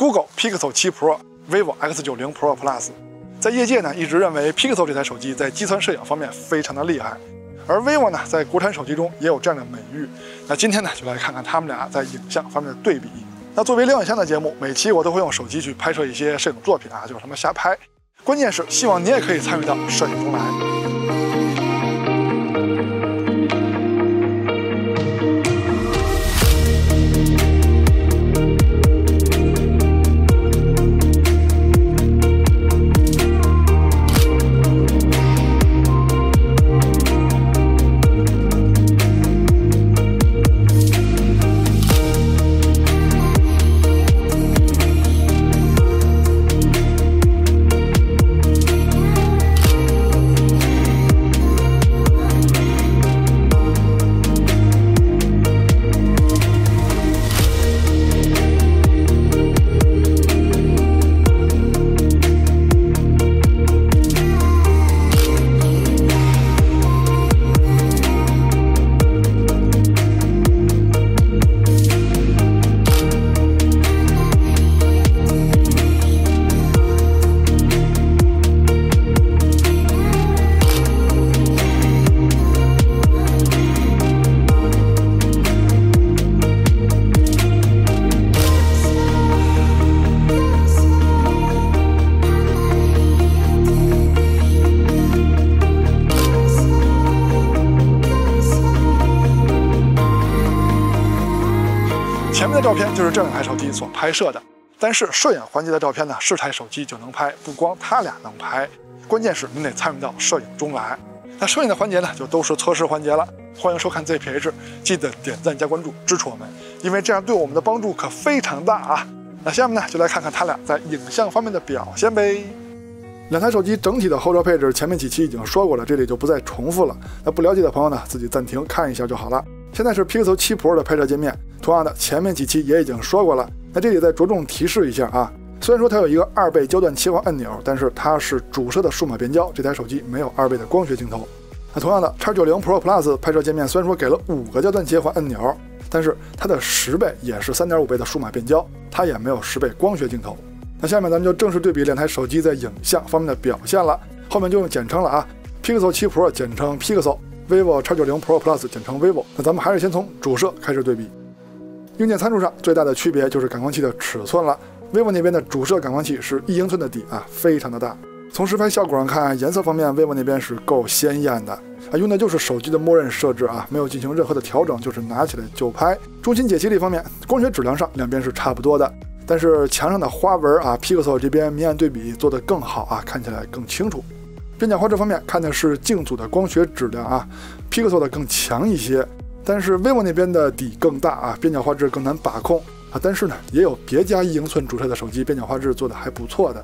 Google Pixel 7 Pro、vivo X90 Pro Plus。在业界呢，一直认为 Pixel 这台手机在机团摄影方面非常的厉害，而 vivo 呢，在国产手机中也有这样的美誉。那今天呢，就来看看他们俩在影像方面的对比。那作为亮影像的节目，每期我都会用手机去拍摄一些摄影作品啊，就是他们瞎拍。关键是希望你也可以参与到摄影中来。前面的照片就是这两台手机所拍摄的，但是摄影环节的照片呢，是台手机就能拍，不光它俩能拍，关键是你得参与到摄影中来。那摄影的环节呢，就都是测试环节了。欢迎收看 ZPH， 记得点赞加关注支持我们，因为这样对我们的帮助可非常大啊。那下面呢，就来看看它俩在影像方面的表现呗。两台手机整体的后照配置，前面几期已经说过了，这里就不再重复了。那不了解的朋友呢，自己暂停看一下就好了。现在是 Pixel 7 Pro 的拍摄界面，同样的前面几期也已经说过了。那这里再着重提示一下啊，虽然说它有一个2倍焦段切换按钮，但是它是主摄的数码变焦，这台手机没有2倍的光学镜头。那同样的 X90 Pro Plus 拍摄界面虽然说给了5个焦段切换按钮，但是它的10倍也是3.5倍的数码变焦，它也没有10倍光学镜头。那下面咱们就正式对比两台手机在影像方面的表现了，后面就用简称了啊 ，Pixel 7 Pro 简称 Pixel。vivo X90 Pro Plus 简称 vivo。 那咱们还是先从主摄开始对比。硬件参数上最大的区别就是感光器的尺寸了。vivo 那边的主摄感光器是1英寸的底啊，非常的大。从实拍效果上看，颜色方面 vivo 那边是够鲜艳的啊，用的就是手机的默认设置啊，没有进行任何的调整，就是拿起来就拍。中心解析力方面，光学质量上两边是差不多的，但是墙上的花纹啊 ，Pixel 这边明暗对比做得更好啊，看起来更清楚。边角画质方面看的是镜组的光学质量啊 ，Pixel 的更强一些，但是 vivo 那边的底更大啊，边角画质更难把控啊。但是呢，也有别家1英寸主摄的手机边角画质做的还不错的。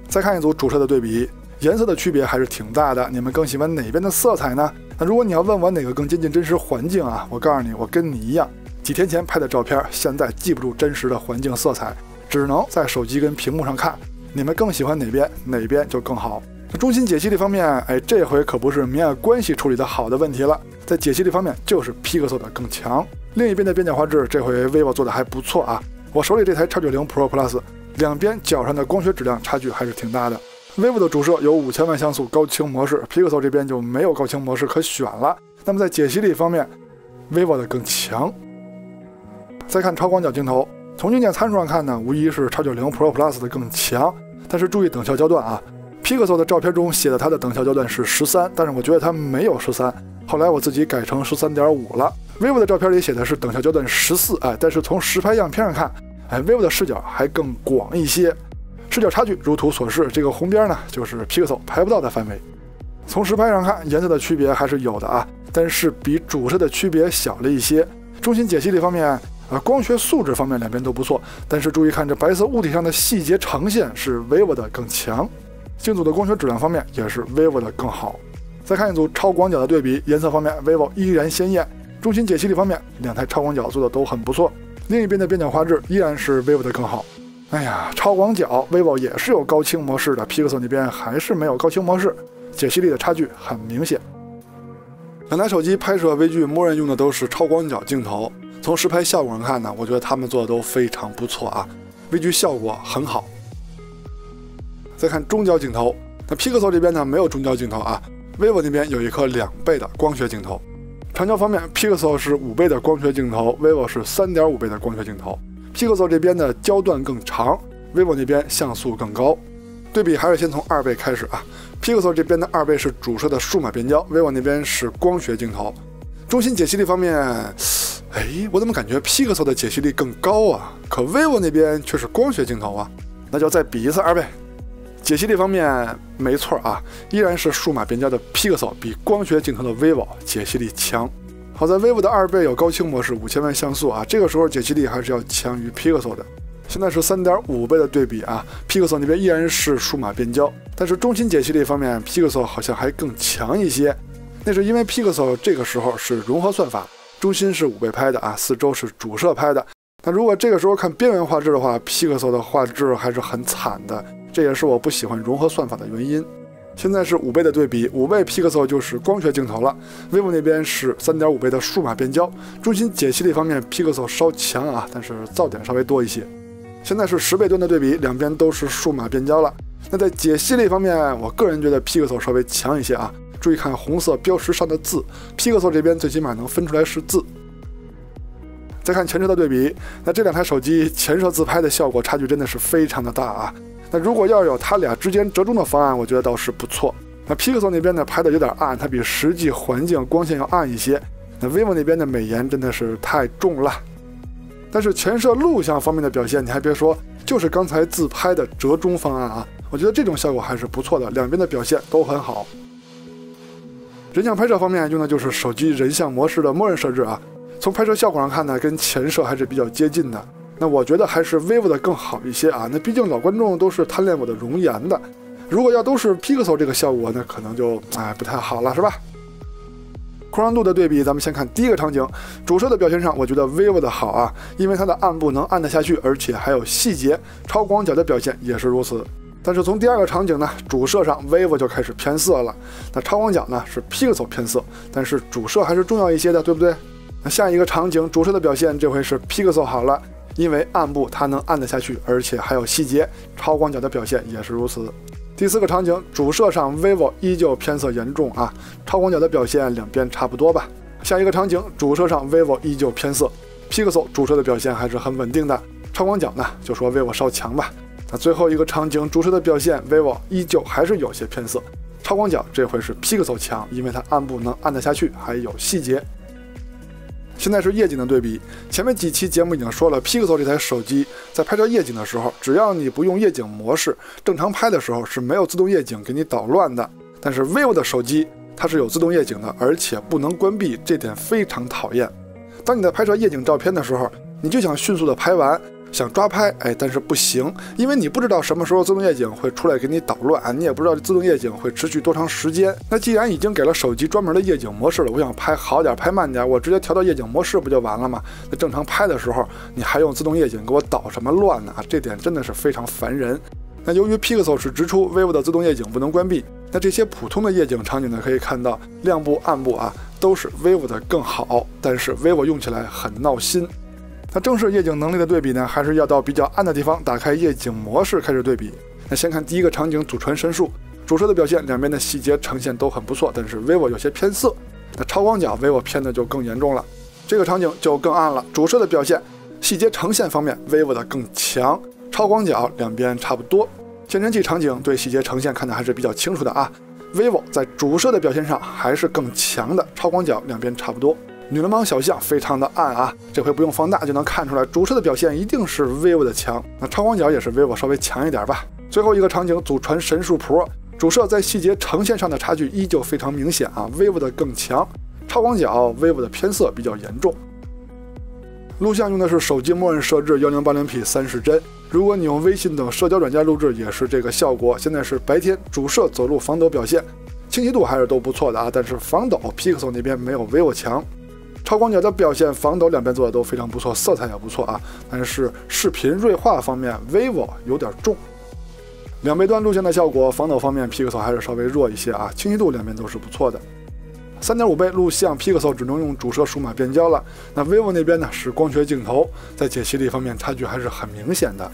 再看一组主摄的对比，颜色的区别还是挺大的。你们更喜欢哪边的色彩呢？那如果你要问我哪个更接近真实环境啊，我告诉你，我跟你一样，几天前拍的照片，现在记不住真实的环境色彩，只能在手机跟屏幕上看。你们更喜欢哪边，哪边就更好。中心解析力方面，这回可不是明暗关系处理的好的问题了，在解析力方面就是 Pixel 的更强。另一边的边角画质，这回 vivo 做的还不错啊。我手里这台 X90 Pro Plus， 两边角上的光学质量差距还是挺大的。vivo 的主摄有5000万像素高清模式 ，Pixel 这边就没有高清模式可选了。那么在解析力方面 ，vivo 的更强。再看超广角镜头，从硬件参数上看呢，无疑是 X90 Pro Plus 的更强，但是注意等效焦段啊。Pixel 的照片中写的它的等效焦段是13，但是我觉得它没有13，后来我自己改成13.5了。vivo 的照片里写的是等效焦段14，但是从实拍样片上看，vivo 的视角还更广一些，视角差距如图所示，这个红边呢就是 Pixel 拍不到的范围。从实拍上看，颜色的区别还是有的啊，但是比主摄的区别小了一些。中心解析力方面光学素质方面两边都不错，但是注意看这白色物体上的细节呈现是 vivo 的更强。镜组的光学质量方面也是 vivo 的更好。再看一组超广角的对比，颜色方面 vivo 依然鲜艳，中心解析力方面两台超广角做的都很不错。另一边的边角画质依然是 vivo 的更好。哎呀，超广角 vivo 也是有高清模式的， Pixel 那边还是没有高清模式，解析力的差距很明显。两台手机拍摄微距默认用的都是超广角镜头，从实拍效果上看呢，我觉得他们做的都非常不错啊。微距效果很好。再看中焦镜头，那 Pixel 这边呢没有中焦镜头啊 ，vivo 那边有一颗2倍的光学镜头。长焦方面 ，Pixel 是5倍的光学镜头 ，vivo 是3.5倍的光学镜头。Pixel 这边的焦段更长 ，vivo 那边像素更高。对比还是先从2倍开始啊 ，Pixel 这边的2倍是主摄的数码变焦 ，vivo 那边是光学镜头。中心解析力方面，我怎么感觉 Pixel 的解析力更高啊？可 vivo 那边却是光学镜头啊，那就再比一次2倍。解析力方面没错啊，依然是数码变焦的 Pixel 比光学镜头的 vivo 解析力强。好在 vivo 的2倍有高清模式，5000万像素啊，这个时候解析力还是要强于 Pixel 的。现在是3.5倍的对比啊 ，Pixel 那边依然是数码变焦，但是中心解析力方面 Pixel 好像还更强一些。那是因为 Pixel 这个时候是融合算法，中心是5倍拍的啊，4周是主摄拍的。那如果这个时候看边缘画质的话 ，Pixel 的画质还是很惨的，这也是我不喜欢融合算法的原因。现在是5倍的对比，5倍 Pixel 就是光学镜头了 ，vivo 那边是3.5倍的数码变焦，中心解析力方面 Pixel 稍强啊，但是噪点稍微多一些。现在是10倍端的对比，两边都是数码变焦了。那在解析力方面，我个人觉得 Pixel 稍微强一些啊。注意看红色标识上的字 ，Pixel 这边最起码能分出来是字。再看前摄的对比，那这两台手机前摄自拍的效果差距真的是非常的大啊。那如果要有它俩之间折中的方案，我觉得倒是不错。那 Pixel 那边呢拍的有点暗，它比实际环境光线要暗一些。那 vivo 那边的美颜真的是太重了。但是前摄录像方面的表现，你还别说，就是刚才自拍的折中方案啊，我觉得这种效果还是不错的，两边的表现都很好。人像拍摄方面用的就是手机人像模式的默认设置啊，从拍摄效果上看呢，跟前摄还是比较接近的。那我觉得还是 vivo 的更好一些啊，那毕竟老观众都是贪恋我的容颜的，如果要都是 Pixel 这个效果，那可能就不太好了，是吧？宽容度的对比，咱们先看第一个场景，主摄的表现上，我觉得 vivo 的好啊，因为它的暗部能按得下去，而且还有细节，超广角的表现也是如此。但是从第二个场景呢，主摄上 vivo 就开始偏色了，那超广角呢是 Pixel 偏色，但是主摄还是重要一些的，对不对？那下一个场景，主摄的表现这回是 Pixel 好了，因为暗部它能按得下去，而且还有细节，超广角的表现也是如此。第四个场景，主摄上 vivo 依旧偏色严重啊，超广角的表现两边差不多吧。下一个场景，主摄上 vivo 依旧偏色 ，Pixel 主摄的表现还是很稳定的，超广角呢就说 vivo 稍强吧。那最后一个场景，主摄的表现 vivo 依旧还是有些偏色，超广角这回是 Pixel 强，因为它暗部能按得下去，还有细节。现在是夜景的对比，前面几期节目已经说了 ，Pixel 这台手机在拍摄夜景的时候，只要你不用夜景模式，正常拍的时候是没有自动夜景给你捣乱的。但是 vivo 的手机它是有自动夜景的，而且不能关闭，这点非常讨厌。当你在拍摄夜景照片的时候，你就想迅速的拍完，想抓拍，但是不行，因为你不知道什么时候自动夜景会出来给你捣乱，你也不知道自动夜景会持续多长时间。那既然已经给了手机专门的夜景模式了，我想拍好点拍慢点，我直接调到夜景模式不就完了吗？那正常拍的时候你还用自动夜景给我捣什么乱呢？这点真的是非常烦人。那由于 Pixel 是直出 vivo 的自动夜景不能关闭，那这些普通的夜景场景呢，可以看到亮部暗部都是 vivo 的更好，但是 vivo 用起来很闹心。那正式夜景能力的对比呢，还是要到比较暗的地方打开夜景模式开始对比。那先看第一个场景，祖传神速，主摄的表现两边的细节呈现都很不错，但是 vivo 有些偏色。那超广角 vivo 偏的就更严重了，这个场景就更暗了。主摄的表现细节呈现方面 vivo 的更强，超广角两边差不多。减震器场景对细节呈现看的还是比较清楚的啊 ，vivo 在主摄的表现上还是更强的，超广角两边差不多。女流氓小象非常的暗啊，这回不用放大就能看出来，主摄的表现一定是 vivo 的强，那超广角也是 vivo 稍微强一点吧。最后一个场景，祖传神速 Pro， 主摄在细节呈现上的差距依旧非常明显啊 ，vivo 的更强，超广角 vivo 的偏色比较严重。录像用的是手机默认设置 1080p 30帧，如果你用微信等社交软件录制也是这个效果。现在是白天，主摄走路防抖表现，清晰度还是都不错的啊，但是防抖 Pixel 那边没有 vivo 强。超广角的表现，防抖两边做的都非常不错，色彩也不错啊，但是视频锐化方面 vivo 有点重。两倍端录像的效果，防抖方面 Pixel 还是稍微弱一些啊，清晰度两边都是不错的。3.5倍录像 Pixel 只能用主摄数码变焦了，那 vivo 那边呢是光学镜头，在解析力方面差距还是很明显的。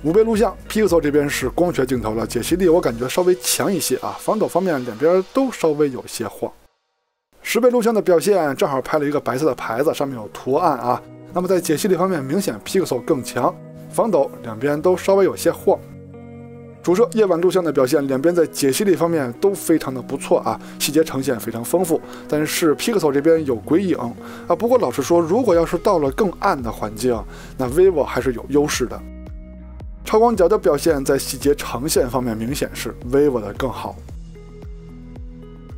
5倍录像 ，Pixel 这边是光学镜头了，解析力我感觉稍微强一些啊，防抖方面两边都稍微有些晃。10倍录像的表现正好拍了一个白色的牌子，上面有图案啊。那么在解析力方面，明显 Pixel 更强，防抖两边都稍微有些晃。主摄夜晚录像的表现，两边在解析力方面都非常的不错啊，细节呈现非常丰富。但是 Pixel 这边有鬼影啊，不过老实说，如果要是到了更暗的环境，那 vivo 还是有优势的。超广角的表现在细节呈现方面明显是 vivo 的更好。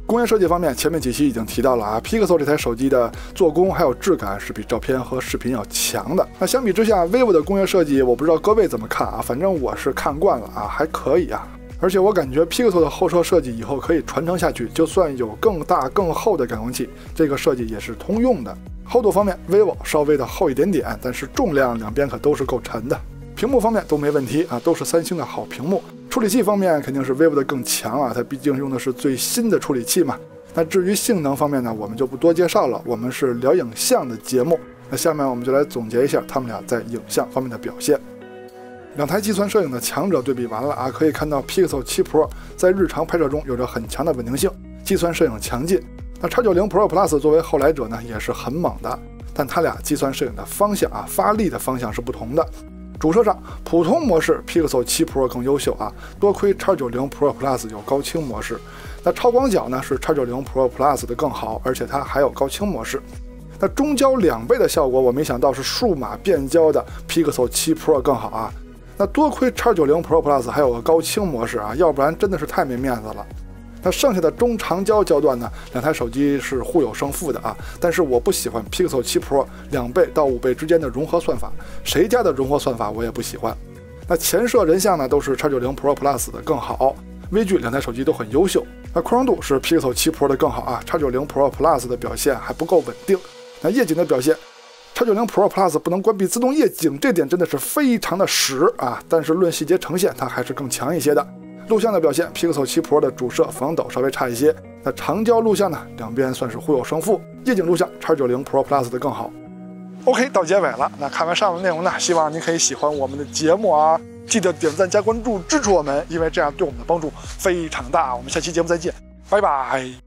工业设计方面，前面几期已经提到了啊 ，Pixel 这台手机的做工还有质感是比照片和视频要强的。那相比之下 ，vivo 的工业设计，我不知道各位怎么看啊，反正我是看惯了啊，还可以啊。而且我感觉 Pixel 的后摄设计以后可以传承下去，就算有更大更厚的感光器，这个设计也是通用的。厚度方面 ，vivo 稍微的厚一点点，但是重量两边可都是够沉的。屏幕方面都没问题啊，都是三星的好屏幕。处理器方面肯定是 vivo 的更强啊，它毕竟用的是最新的处理器嘛。那至于性能方面呢，我们就不多介绍了，我们是聊影像的节目。那下面我们就来总结一下他们俩在影像方面的表现。两台计算摄影的强者对比完了啊，可以看到 Pixel 7 Pro 在日常拍摄中有着很强的稳定性，计算摄影强劲。那 X90 Pro Plus 作为后来者呢，也是很猛的，但它俩计算摄影的方向啊，发力的方向是不同的。主摄上，普通模式 Pixel 7 Pro 更优秀啊，多亏 X90 Pro Plus 有高清模式。那超广角呢是 X90 Pro Plus 的更好，而且它还有高清模式。那中焦2倍的效果，我没想到是数码变焦的 Pixel 7 Pro 更好啊。那多亏 X90 Pro Plus 还有个高清模式啊，要不然真的是太没面子了。那剩下的中长焦焦段呢，两台手机是互有胜负的啊。但是我不喜欢 Pixel 7 Pro 2倍到5倍之间的融合算法，谁家的融合算法我也不喜欢。那前摄人像呢都是 X90 Pro Plus 的更好，微距两台手机都很优秀。那宽容度是 Pixel 7 Pro 的更好啊 ，X90 Pro Plus 的表现还不够稳定。那夜景的表现，X90 Pro Plus 不能关闭自动夜景，这点真的是非常的屎啊！但是论细节呈现，它还是更强一些的。录像的表现 ，Pixel 7 Pro 的主摄防抖稍微差一些。那长焦录像呢，两边算是互有胜负。夜景录像 X90 Pro Plus 的更好。OK， 到结尾了。那看完上面内容呢，希望您可以喜欢我们的节目啊，记得点赞加关注支持我们，因为这样对我们的帮助非常大。我们下期节目再见，拜拜。